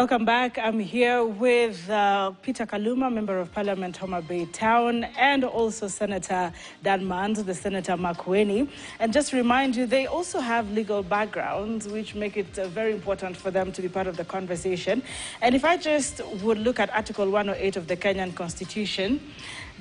Welcome back. I'm here with Peter Kaluma, Member of Parliament, Homa Bay Town, and also Senator Dan Maanzo, the Senator Makueni. And just to remind you, they also have legal backgrounds, which make it very important for them to be part of the conversation. And if I just would look at Article 108 of the Kenyan Constitution,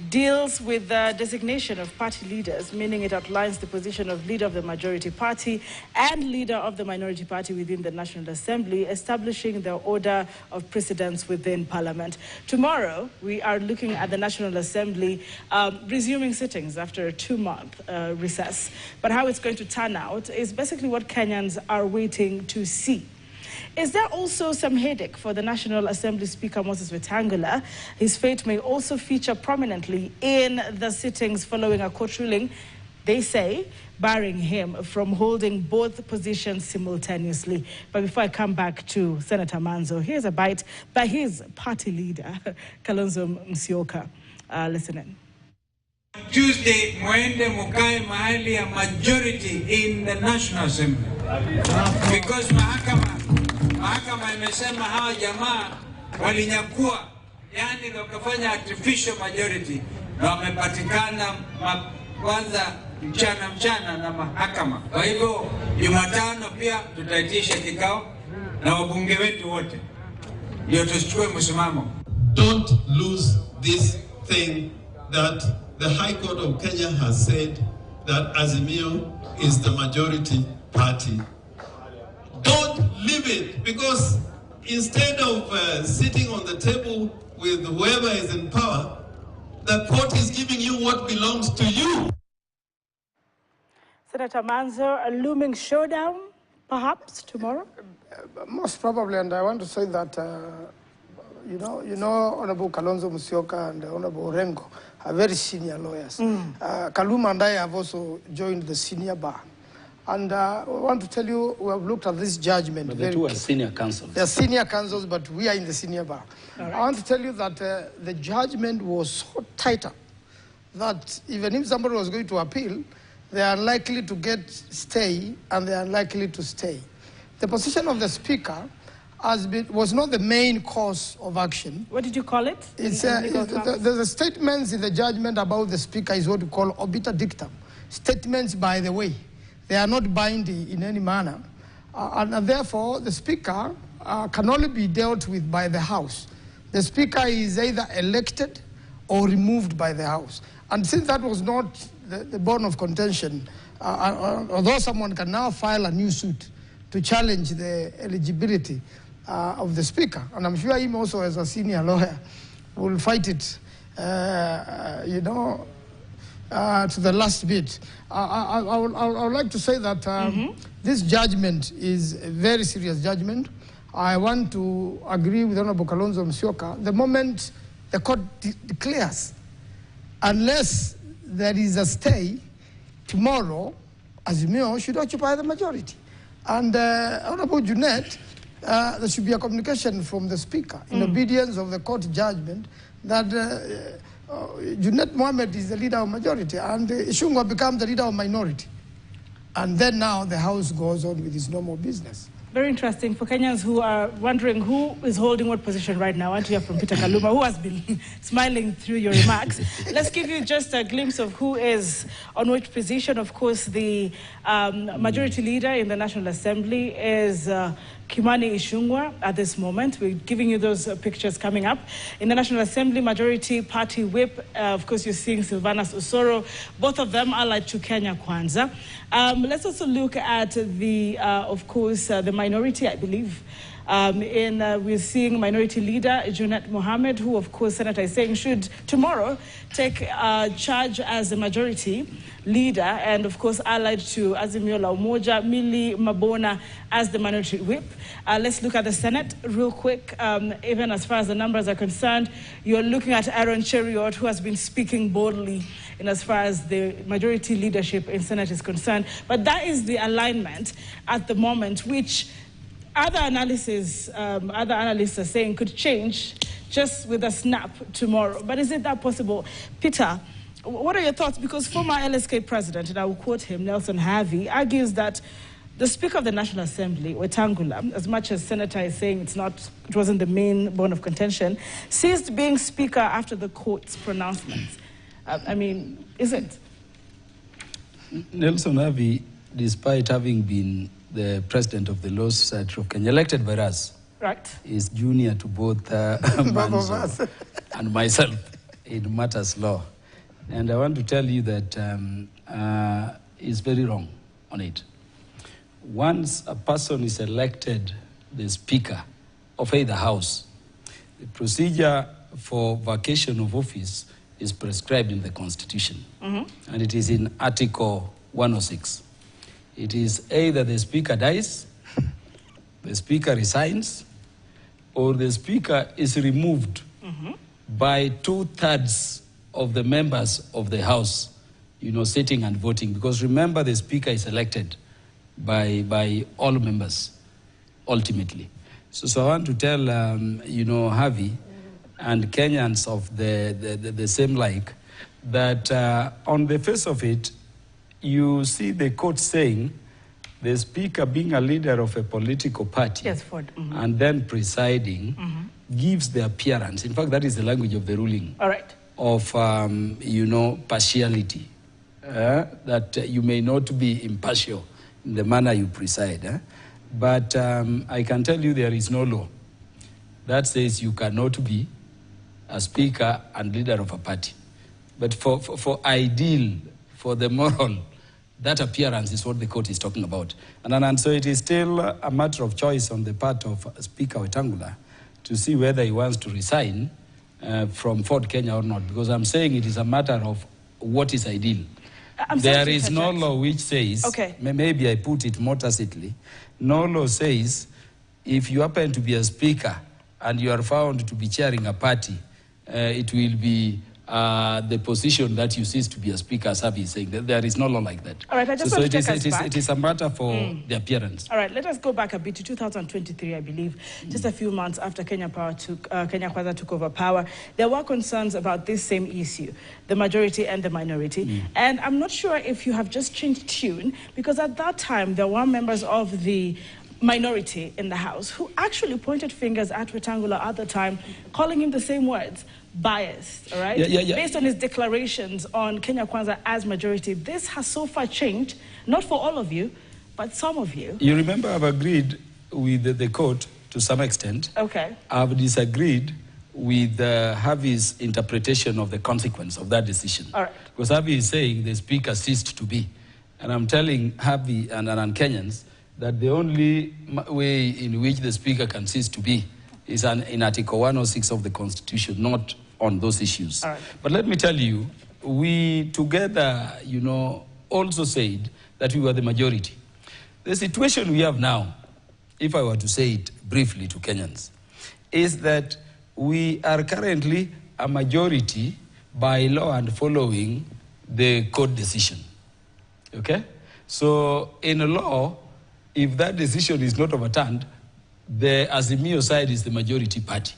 deals with the designation of party leaders, meaning it outlines the position of leader of the majority party and leader of the minority party within the National Assembly, establishing the order of precedence within Parliament. Tomorrow, we are looking at the National Assembly resuming sittings after a 2-month recess. But how it's going to turn out is basically what Kenyans are waiting to see. Is there also some headache for the National Assembly Speaker, Moses Wetangula? His fate may also feature prominently in the sittings following a court ruling, they say, barring him from holding both positions simultaneously. But before I come back to Senator Maanzo, here's a bite by his party leader, Kalonzo Musyoka. Listen in. Tuesday, mwende mukae mahali ya majority in the National Assembly. Because mahakama imesema hawa jamaa walinyakua, yani wakafanya artificial majority, na wamepatikana kwanza mchana na mahakama. Kwa hivyo Jumatano pia tutaitisha kikao na wabunge wetu wote ndio tuchukue msimamo. Don't lose this thing that the High Court of Kenya has said that Azimio is the majority party. Don't leave it, because instead of sitting on the table with whoever is in power, the court is giving you what belongs to you. Senator Maanzo, a looming showdown, perhaps, tomorrow? Most probably, and I want to say that, you know, Honorable Kalonzo Musyoka and Honorable Orengo are very senior lawyers. Kaluma and I have also joined the senior bar. And I want to tell you, we have looked at this judgment. But the two are senior counsels. They are senior counsels, but we are in the senior bar. Right. I want to tell you that the judgment was so tighter that even if somebody was going to appeal, they are likely to get stay and they are likely to stay. The position of the Speaker was not the main cause of action. What did you call it? The statements in the judgment about the Speaker is what we call obiter dictum. Statements, by the way. They are not binding in any manner. And therefore, the Speaker can only be dealt with by the House. The Speaker is either elected or removed by the House. And since that was not the bone of contention, although someone can now file a new suit to challenge the eligibility of the Speaker, and I'm sure him also as a senior lawyer will fight it, to the last bit. I would like to say that this judgment is a very serious judgment. I want to agree with Honorable Kalonzo Musyoka. The moment the court declares, unless there is a stay, tomorrow, Azimio should occupy the majority. And Honorable Junet, there should be a communication from the Speaker in obedience of the court judgment that Junet Mohammed is the leader of majority and Ishungwa becomes the leader of minority. And then now the House goes on with its normal business. Very interesting for Kenyans who are wondering who is holding what position right now. I want to hear from Peter Kaluma, who has been smiling through your remarks. Let's give you just a glimpse of who is on which position. Of course, the majority leader in the National Assembly is Kimani Ichung'wah at this moment. We're giving you those pictures coming up. In the National Assembly, Majority Party Whip, of course, you're seeing Sylvanus Osoro. Both of them allied to Kenya Kwanza. Let's also look at the, of course, the minority, I believe. We're seeing Minority Leader Junet Mohammed, who, of course, Senator is saying should tomorrow take charge as the majority leader, and of course allied to Azimio la Umoja, Millie Mabona as the minority whip. Let's look at the Senate real quick. Even as far as the numbers are concerned, you're looking at Aaron Cheriot, who has been speaking boldly in as far as the majority leadership in Senate is concerned. But that is the alignment at the moment, which other analysts are saying could change just with a snap tomorrow. But is it that possible? Peter, what are your thoughts? Because former LSK president, and I will quote him, Nelson Harvey, argues that The Speaker of the National Assembly, Wetangula, as much as Senator is saying it wasn't the main bone of contention, ceased being Speaker after the court's pronouncements. I mean, is it? Nelson Havi, despite having been the president of the Law Society of Kenya, elected by us, right, is junior to both Maanzo and myself in matters law. And I want to tell you that he's very wrong on it. Once a person is elected the Speaker of either House, the procedure for vacation of office is prescribed in the Constitution. And it is in Article 106. It is either the Speaker dies, the Speaker resigns, or the Speaker is removed by 2/3 of the members of the House, sitting and voting. Because remember, the Speaker is elected by all members, ultimately. So I want to tell, Havi and Kenyans of the same like, that on the face of it, you see the court saying the Speaker being a leader of a political party, yes, Ford. and then presiding, gives the appearance, in fact, that is the language of the ruling, all right, of, partiality, that you may not be impartial in the manner you preside. But I can tell you there is no law that says you cannot be a Speaker and leader of a party. But for ideal, for the moral, that appearance is what the court is talking about. And so it is still a matter of choice on the part of Speaker Wetangula to see whether he wants to resign from Ford Kenya or not, because I'm saying it is a matter of what is ideal. There is no law which says, maybe I put it more tacitly, no law says if you happen to be a Speaker and you are found to be chairing a party, it will be the position that you cease to be a Speaker, as Havi is saying. There is no law like that. All right, I just want to take us back. It is a matter for the appearance. All right, let us go back a bit to 2023, I believe, just a few months after Kenya Kwanza took over power. There were concerns about this same issue, the majority and the minority. And I'm not sure if you have just changed tune, because at that time, there were members of the minority in the House who actually pointed fingers at Wetangula at the time, calling him the same words, biased, all right? Based on his declarations on Kenya Kwanza as majority. This has so far changed, not for all of you, but some of you. You remember I've agreed with the court to some extent. Okay. I've disagreed with Havi's interpretation of the consequence of that decision. All right. Because Havi is saying the Speaker ceased to be. And I'm telling Havi and Kenyans that the only way in which the Speaker can cease to be is in Article 106 of the Constitution, not on those issues. All right. But let me tell you, we together, also said that we were the majority. The situation we have now, if I were to say it briefly to Kenyans, is that we are currently a majority by law and following the court decision. Okay? So in a law, if that decision is not overturned, the Azimio side is the majority party.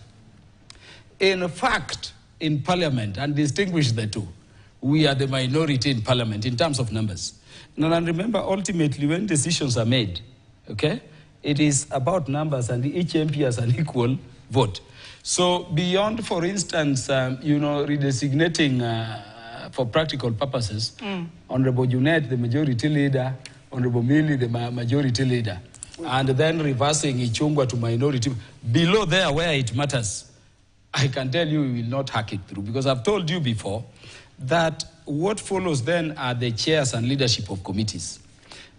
In fact, in Parliament, and distinguish the two, we are the minority in Parliament in terms of numbers. Now, and remember, ultimately, when decisions are made, okay, it is about numbers, and each MP has an equal vote. So beyond, for instance, redesignating for practical purposes, Honorable Junet, the majority leader, Honorable Mili, the majority leader, and then reversing Ichungwa to minority. Below there, where it matters, I can tell you we will not hack it through, because I've told you before that what follows then are the chairs and leadership of committees.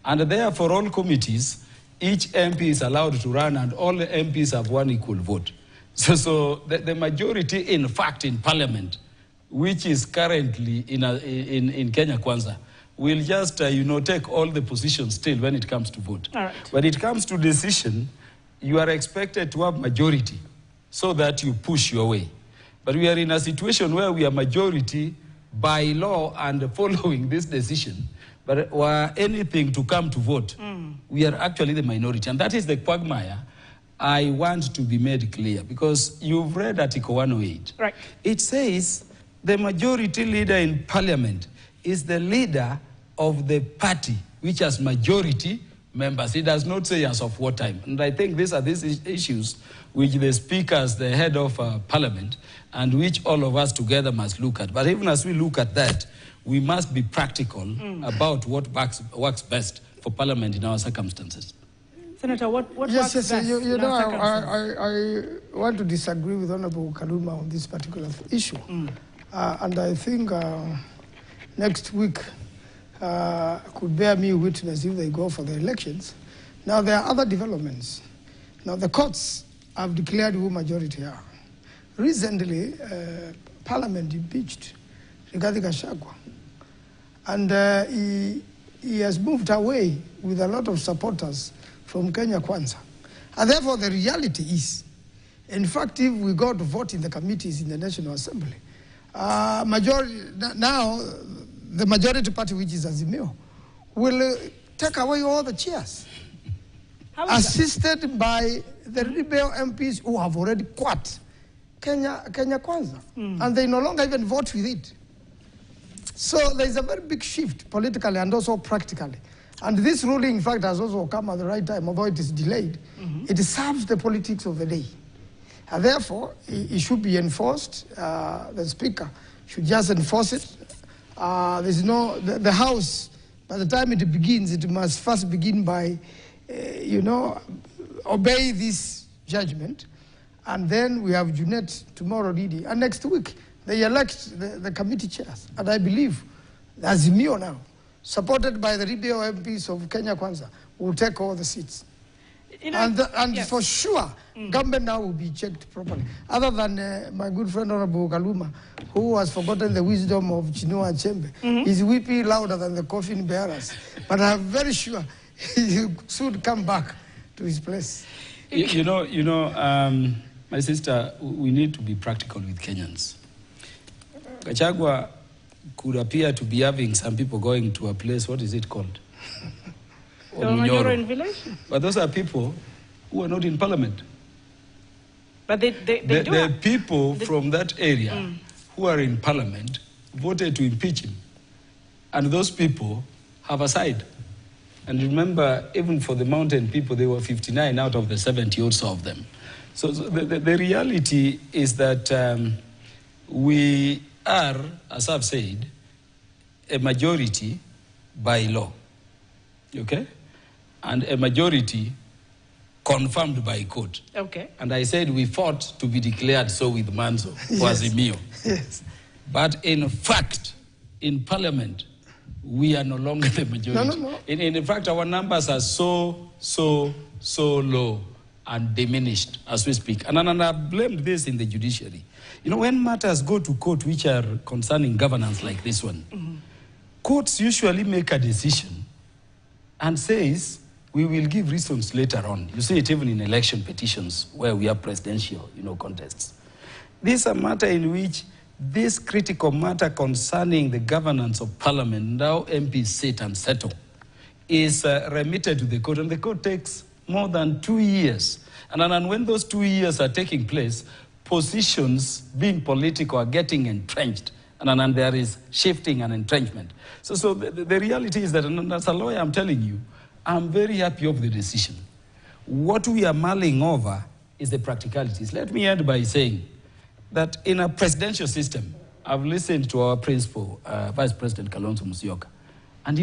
And therefore, all committees, each MP is allowed to run, and all the MPs have one equal vote. So the majority, in fact, in Parliament, which is currently in Kenya Kwanza, will just, take all the positions still when it comes to vote. All right. When it comes to decision, you are expected to have majority so that you push your way. But we are in a situation where we are majority by law and following this decision. But were anything to come to vote, we are actually the minority. And that is the quagmire I want to be made clear, because you've read Article 108. Right. It says the majority leader in Parliament is the leader of the party which has majority members. It does not say as of what time. And I think these are these issues which the Speaker, as the head of Parliament, and which all of us together must look at. But even as we look at that, we must be practical about what works best for Parliament in our circumstances. Senator, what yes, works best? You know, I want to disagree with Honorable Kaluma on this particular issue. And I think next week could bear me witness if they go for the elections. Now, there are other developments. Now, the courts have declared who majority are. Recently, Parliament impeached Rigathi Gachagua. And he has moved away with a lot of supporters from Kenya Kwanza. And therefore, the reality is, in fact, if we go to vote in the committees in the National Assembly, now the majority party, which is Azimio, will take away all the chairs, assisted by the rebel MPs who have already quit Kenya Kwanza, and they no longer even vote with it. So there is a very big shift politically and also practically. And this ruling, in fact, has also come at the right time, although it is delayed. It serves the politics of the day. And therefore, it should be enforced. The Speaker should just enforce it. There's no, the House, by the time it begins, it must first begin by, obey this judgment. And then we have Junet tomorrow, Didi. And next week, they elect the committee chairs. And I believe Azimio now, supported by the rebel MPs of Kenya Kwanza, will take all the seats. And yes, for sure, government now will be checked properly. Other than my good friend Honorable Kaluma, who has forgotten the wisdom of Chinua Achembe, is weeping louder than the coffin bearers. But I'm very sure he should come back to his place. My sister, we need to be practical with Kenyans. Gachagua could appear to be having some people going to a place, what is it called? Village? But those are people who are not in Parliament. But the people from that area who are in Parliament voted to impeach him. And those people have a side. And remember, even for the mountain people, there were 59 out of the 70 or so of them. So the reality is that we are, as I've said, a majority by law, okay? And a majority confirmed by court. Okay. And I said we fought to be declared so with Maanzo, Azimio. Yes. But in fact, in Parliament, we are no longer the majority. No. In fact, our numbers are so low and diminished as we speak. And I blamed this in the judiciary. You know, when matters go to court which are concerning governance like this one, courts usually make a decision and says, we will give reasons later on. You see it even in election petitions where we have presidential, contests. This is a matter in which this critical matter concerning the governance of Parliament, now MPs sit and settle, is remitted to the court, and the court takes more than 2 years. And when those 2 years are taking place, positions being political are getting entrenched, and there is shifting and entrenchment. So the reality is that, and as a lawyer, I'm telling you, I'm very happy of the decision. What we are mulling over is the practicalities. Let me end by saying that in a presidential system, I've listened to our principal, Vice President Kalonzo Musyoka, and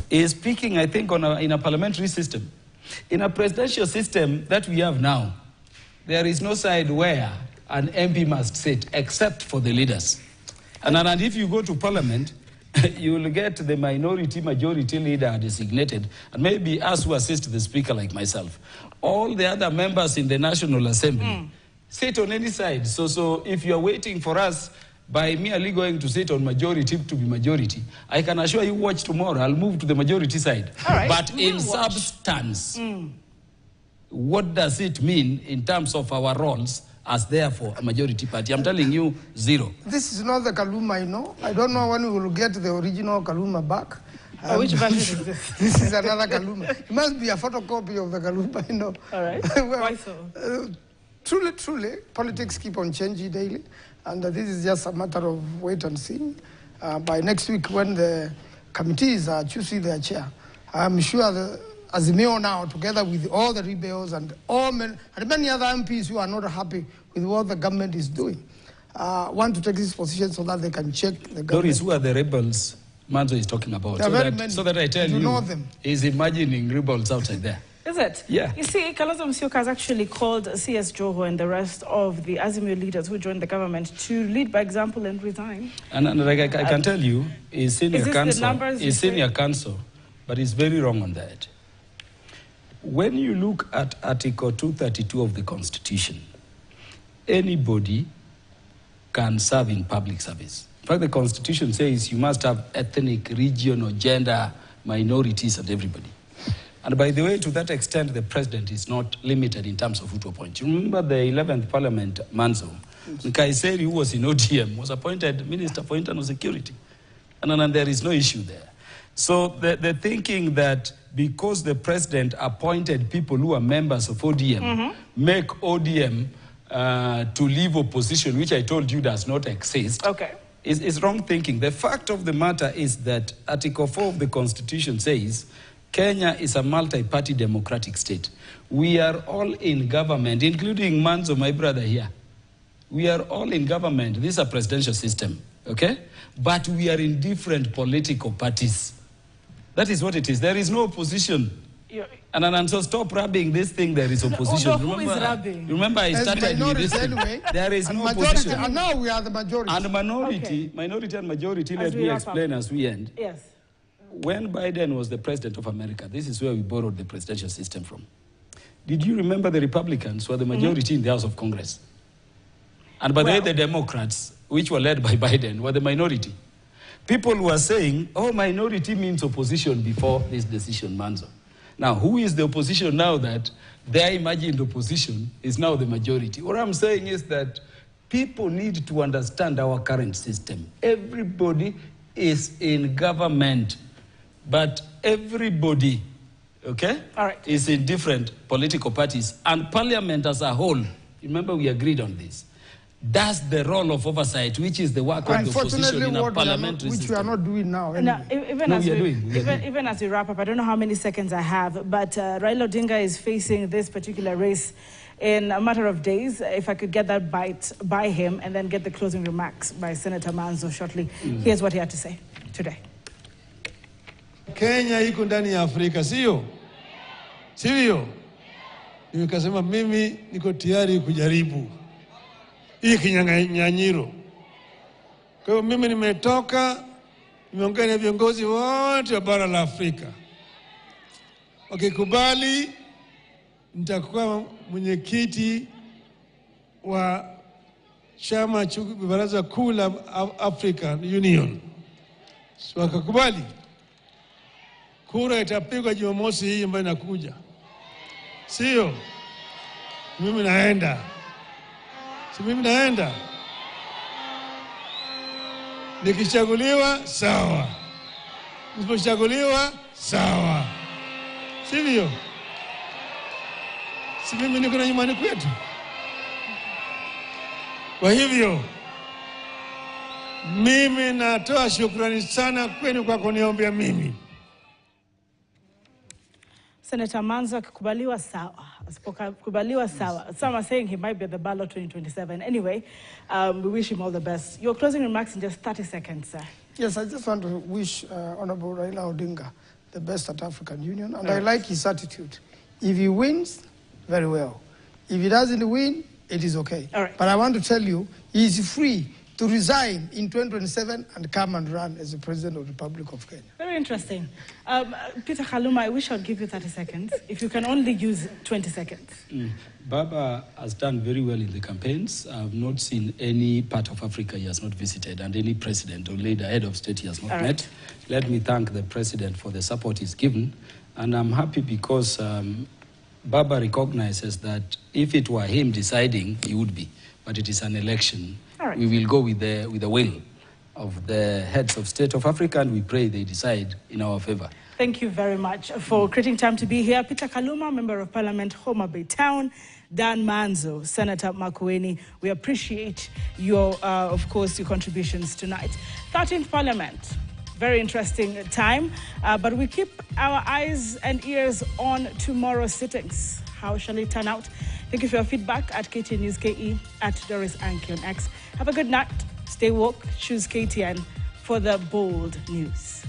he's speaking, I think, in a parliamentary system. In a presidential system that we have now, there is no side where an MP must sit except for the leaders. And if you go to Parliament, you will get the majority leader designated, and maybe us who assist the Speaker like myself. All the other members in the National Assembly sit on any side. So if you're waiting for us by merely going to sit on majority to be majority, I can assure you, watch tomorrow, I'll move to the majority side. All right, but in substance, what does it mean in terms of our roles as therefore a majority party? I'm telling you, zero. This is not the Kaluma I know. I don't know when we will get the original Kaluma back. Which version is this? This is another Kaluma. It must be a photocopy of the Kaluma, All right. Why so? Truly, politics keep on changing daily, and this is just a matter of wait and see. By next week, when the committees are choosing their chair, I'm sure the Azimio now, together with all the rebels and many other MPs who are not happy with what the government is doing, want to take this position so that they can check the government. Doris, who are the rebels Maanzo is talking about? So that I tell you, know them. He's imagining rebels outside there. Is it? Yeah. You see, Kalonzo Musyoka has actually called CS Joho and the rest of the Azimio leaders who joined the government to lead by example and resign. And like I can tell you, he's senior counsel, but he's very wrong on that. When you look at Article 232 of the Constitution, anybody can serve in public service. In fact, the Constitution says you must have ethnic, regional, gender, minorities, and everybody. And by the way, to that extent, the president is not limited in terms of who to appoint. You remember the 11th Parliament, Maanzo, Nkaiseri, who was in ODM, was appointed Minister for Internal Security. And there is no issue there. So the thinking that because the president appointed people who are members of ODM, make ODM to leave opposition, which I told you does not exist, is wrong thinking. The fact of the matter is that Article 4 of the Constitution says, Kenya is a multi-party democratic state. We are all in government, including Maanzo, my brother here. We are all in government. This is a presidential system, okay? But we are in different political parties. That is what it is. There is no opposition. And so stop rubbing this thing, there is opposition. Who is rubbing? Remember I started with this anyway, there is no opposition. And now we are the majority. And minority and majority, let me explain as we end. Yes. When Biden was the president of America, this is where we borrowed the presidential system from. Did you remember the Republicans were the majority in the House of Congress? And by the way, the Democrats, which were led by Biden, were the minority. People were saying, oh, minority means opposition before this decision, Maanzo. Now, who is the opposition now that their imagined opposition is now the majority? What I'm saying is that people need to understand our current system. Everybody is in government. But everybody, is in different political parties. And Parliament as a whole, remember we agreed on this, does the role of oversight, which is the work of the opposition in a parliamentary system. Which we are not doing now. Anyway. Even as we wrap up, I don't know how many seconds I have, but Raila Odinga is facing this particular race in a matter of days. If I could get that bite by him and then get the closing remarks by Senator Maanzo shortly. Here's what he had to say today. Kenya iko ndani ya Afrika, sio? Sio? Nikasema mimi niko tayari kujaribu hii kinyang'anyiro. Kwa hiyo mimi nimetoka, nimeongea na viongozi wote wa bara la Afrika. Wakikubali, nitakuwa mwenyekiti wa chama cha baraza kuu la African Union. So wakakubali. Kura itapigwa Jumamosi hii ambayo inakuja. Sio? Mimi naenda. Si mimi naenda. Nikichaguliwa, sawa. Nisipochaguliwa, sawa. Sivyo? Si mimi niko na nyumbani kwetu. Kwa hivyo, mimi natoa shukrani sana kwenu kwa kuniombea mimi. Senator Maanzo akikubaliwa sawa, asipokubaliwa sawa. Some are saying he might be at the ballot 2027. Anyway, we wish him all the best. Your closing remarks in just 30 seconds, sir. Yes, I just want to wish Honorable Raila Odinga the best at African Union, and I like his attitude. If he wins, very well. If he doesn't win, it is okay. All right. But I want to tell you, he is free to resign in 2027 and come and run as the President of the Republic of Kenya. Very interesting. Peter Kaluma, I wish I'd give you 30 seconds. If you can only use 20 seconds. Baba has done very well in the campaigns. I've not seen any part of Africa he has not visited, and any president or leader, head of state he has not met. Let me thank the president for the support he's given. And I'm happy because Baba recognizes that if it were him deciding, he would be. But it is an election. We will go with the will of the heads of state of Africa, and we pray they decide in our favor. Thank you very much for creating time to be here. Peter Kaluma, Member of Parliament, Homa Bay Town. Dan Maanzo, Senator Makueni. We appreciate your, of course, your contributions tonight. 13th Parliament. very interesting time. But we keep our eyes and ears on tomorrow's sittings. How shall it turn out? Thank you for your feedback at KTN News KE, at Doris Anki on X. Have a good night. Stay woke. Choose KTN for the bold news.